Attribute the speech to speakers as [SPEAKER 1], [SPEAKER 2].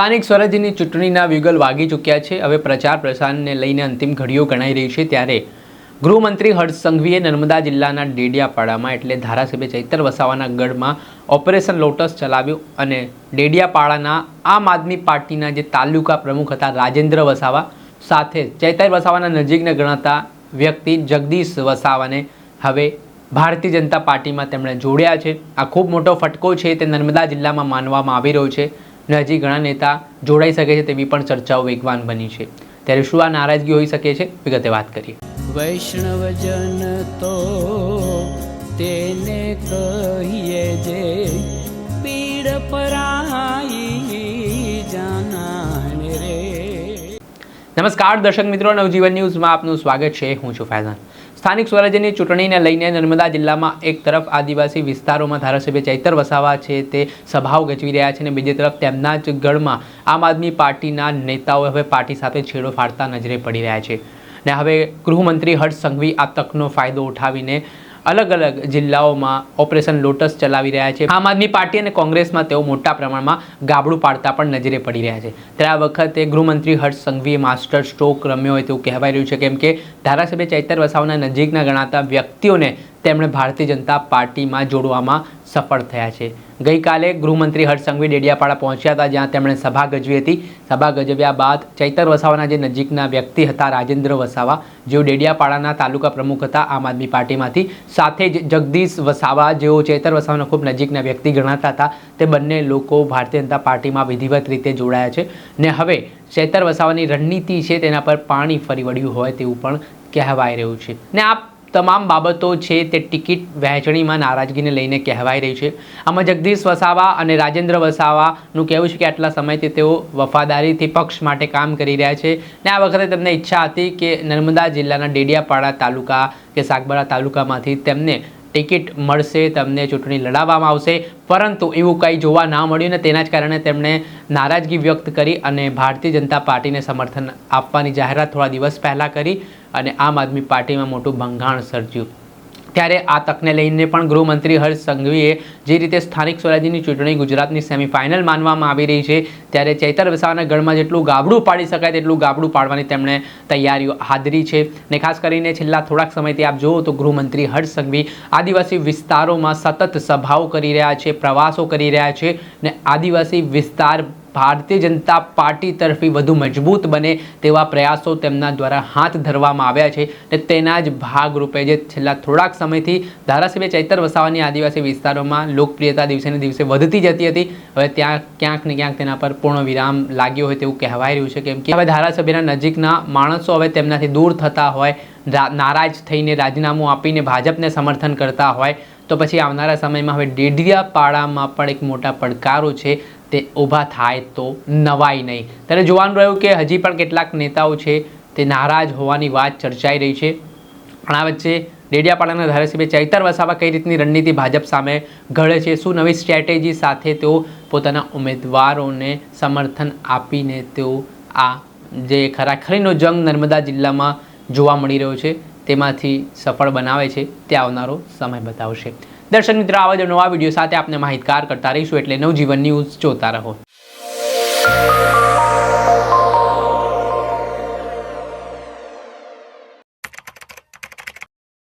[SPEAKER 1] સ્થાનિક સ્વરાજ્યની ચૂંટણીના વિગલ વાગી ચૂક્યા છે। હવે પ્રચાર પ્રસારને લઈને અંતિમ ઘડીઓ ગણાઈ રહી છે। ત્યારે ગૃહમંત્રી હર્ષ સંઘવીએ નર્મદા જિલ્લાના ડેડિયાપાડામાં એટલે ધારાસભ્ય ચૈતર વસાવાના ગઢમાં ઓપરેશન લોટસ ચલાવ્યું અને ડેડિયાપાડાના આમ આદમી પાર્ટીના જે તાલુકા પ્રમુખ હતા રાજેન્દ્ર વસાવા સાથે ચૈતર વસાવાના નજીકના ગણાતા વ્યક્તિ જગદીશ વસાવાને હવે ભારતીય જનતા પાર્ટીમાં તેમણે જોડ્યા છે। આ ખૂબ મોટો ફટકો છે તે નર્મદા જિલ્લામાં માનવામાં આવી રહ્યો છે ને હજી ઘણા નેતા જોડાઈ શકે છે તેવી પણ ચર્ચાઓ વેગવાન બની છે। ત્યારે શું આ નારાજગી હોઈ શકે છે, વિગતે વાત કરીએ।
[SPEAKER 2] વૈષ્ણવજન તો તેને કહીએ જે પીડ પરાઈ જાનાને રે।
[SPEAKER 1] નમસ્કાર દર્શક મિત્રો, નવજીવન ન્યૂઝમાં આપનું સ્વાગત છે। હું છું ફૈઝાન। સ્થાનિક સ્વરાજ્યની ચૂંટણીને લઈને નર્મદા જિલ્લામાં એક તરફ આદિવાસી વિસ્તારોમાં ધારાસભ્ય ચૈતર વસાવા છે તે સભાઓ ગજવી રહ્યા છે અને બીજી તરફ તેમના જ ગઢમાં આમ આદમી પાર્ટીના નેતાઓ હવે પાર્ટી સાથે છેડો ફાડતા નજરે પડી રહ્યા છે ને હવે ગૃહમંત્રી હર્ષ સંઘવી આ તકનો ફાયદો ઉઠાવીને અલગ અલગ જિલ્લાઓમાં ઓપરેશન લોટસ ચલાવી રહ્યા છે। આમ આદમી પાર્ટી અને કોંગ્રેસમાં તેઓ મોટા પ્રમાણમાં ગાબડું પાડતા પણ નજરે પડી રહ્યા છે। ત્યારે આ વખતે ગૃહમંત્રી હર્ષ સંઘવીએ માસ્ટર સ્ટ્રોક રમ્યો હોય તેવું કહેવાય રહ્યું છે, કેમ કે ધારાસભ્ય ચૈતર વસાવાના નજીકના ગણાતા વ્યક્તિઓને તેમણે ભારતીય જનતા પાર્ટીમાં જોડવામાં સફળ થયા છે। ગઈકાલે ગૃહમંત્રી હર્ષ સંઘવી ડેડિયાપાડા પહોંચ્યા હતા, જ્યાં તેમણે સભા ગજવી હતી। સભા ગજવ્યા બાદ ચૈતર વસાવાના જે નજીકના વ્યક્તિ હતા રાજેન્દ્ર વસાવા, જેઓ ડેડિયાપાડાના તાલુકા પ્રમુખ હતા આમ આદમી પાર્ટીમાંથી, સાથે જ જગદીશ વસાવા જેઓ ચૈતર વસાવાના ખૂબ નજીકના વ્યક્તિ ગણાતા હતા, તે બંને લોકો ભારતીય જનતા પાર્ટીમાં વિધિવત રીતે જોડાયા છે ને હવે ચૈતર વસાવાની રણનીતિ છે તેના પર પાણી ફરી વળ્યું હોય તેવું પણ કહેવાય રહ્યું છે ને આ તમામ બાબતો છે તે ટિકિટ વહેંચણીમાં નારાજગીને લઈને કહેવાઈ રહી છે। આમાં જગદીશ વસાવા અને રાજેન્દ્ર વસાવાનું કહેવું છે કે આટલા સમયથી તેઓ વફાદારીથી પક્ષ માટે કામ કરી રહ્યા છે ને આ વખતે તેમને ઈચ્છા હતી કે નર્મદા જિલ્લાના ડેડિયાપાડા તાલુકા કે સાગબારા તાલુકામાંથી તેમને ટિકિટ મળશે, તેમને ચૂંટણી લડાવવામાં આવશે, પરંતુ એવું કંઈ જોવા ના મળ્યું ને તેના જ કારણે તેમણે નારાજગી વ્યક્ત કરી અને ભારતીય જનતા પાર્ટીને સમર્થન આપવાની જાહેરાત થોડા દિવસ પહેલાં કરી અને આમ આદમી પાર્ટીમાં મોટું ભંગાણ સર્જ્યું। ત્યારે આ તકને લઈને પણ ગૃહમંત્રી હર્ષ સંઘવીએ જે રીતે સ્થાનિક સ્વરાજ્યની ચૂંટણી ગુજરાતની સેમિફાઇનલ માનવામાં આવી રહી છે, ત્યારે ચૈતર વસાવાના ગઢમાં જેટલું ગાબડું પાડી શકાય તેટલું ગાબડું પાડવાની તેમણે તૈયારીઓ હાજરી છે ને ખાસ કરીને છેલ્લા થોડાક સમયથી આપ જુઓ તો ગૃહમંત્રી હર્ષ સંઘવી આદિવાસી વિસ્તારોમાં સતત સભાઓ કરી રહ્યા છે, પ્રવાસો કરી રહ્યા છે ને આદિવાસી વિસ્તાર ભારતીય જનતા પાર્ટી તરફી વધુ મજબૂત બને તેવા પ્રયાસો તેમના દ્વારા હાથ ધરવામાં આવ્યા છે અને તેના જ ભાગરૂપે જે છેલ્લા થોડાક સમયથી ધારાસભ્ય ચૈતર વસાવાની આદિવાસી વિસ્તારોમાં લોકપ્રિયતા દિવસે ને દિવસે વધતી જતી હતી, હવે ત્યાં ક્યાંક ને ક્યાંક તેના પર પૂર્ણ વિરામ લાગ્યો હોય તેવું કહેવાય રહ્યું છે, કેમ કે હવે ધારાસભ્યના નજીકના માણસો હવે તેમનાથી દૂર થતા હોય, નારાજ થઈને રાજીનામું આપીને ભાજપને સમર્થન કરતા હોય તો પછી આવનારા સમયમાં હવે ડેડિયાપાડામાં પણ એક મોટા પડકારો છે તે ઊભા થાય તો નવાઈ નહીં। ત્યારે જોવાનું રહ્યું કે હજી પણ કેટલાક નેતાઓ છે તે નારાજ હોવાની વાત ચર્ચાઈ રહી છે। પણ આ વચ્ચે ડેડિયાપાડાના ધારાસભ્ય ચૈતર વસાવા કઈ રીતની રણનીતિ ભાજપ સામે ઘડે છે, શું નવી સ્ટ્રેટેજી સાથે તેઓ પોતાના ઉમેદવારોને સમર્થન આપીને તેઓ આ જે ખરાખરીનો જંગ નર્મદા જિલ્લામાં જોવા મળી રહ્યો છે તેમાંથી સફળ બનાવે છે તે આવનારો સમય બતાવશે। દર્શક મિત્રો, આવા જ નવા વિડીયો સાથે આપને માહિતગાર કરતા રહીશું, એટલે નવજીવન ન્યૂઝ જોતા રહો।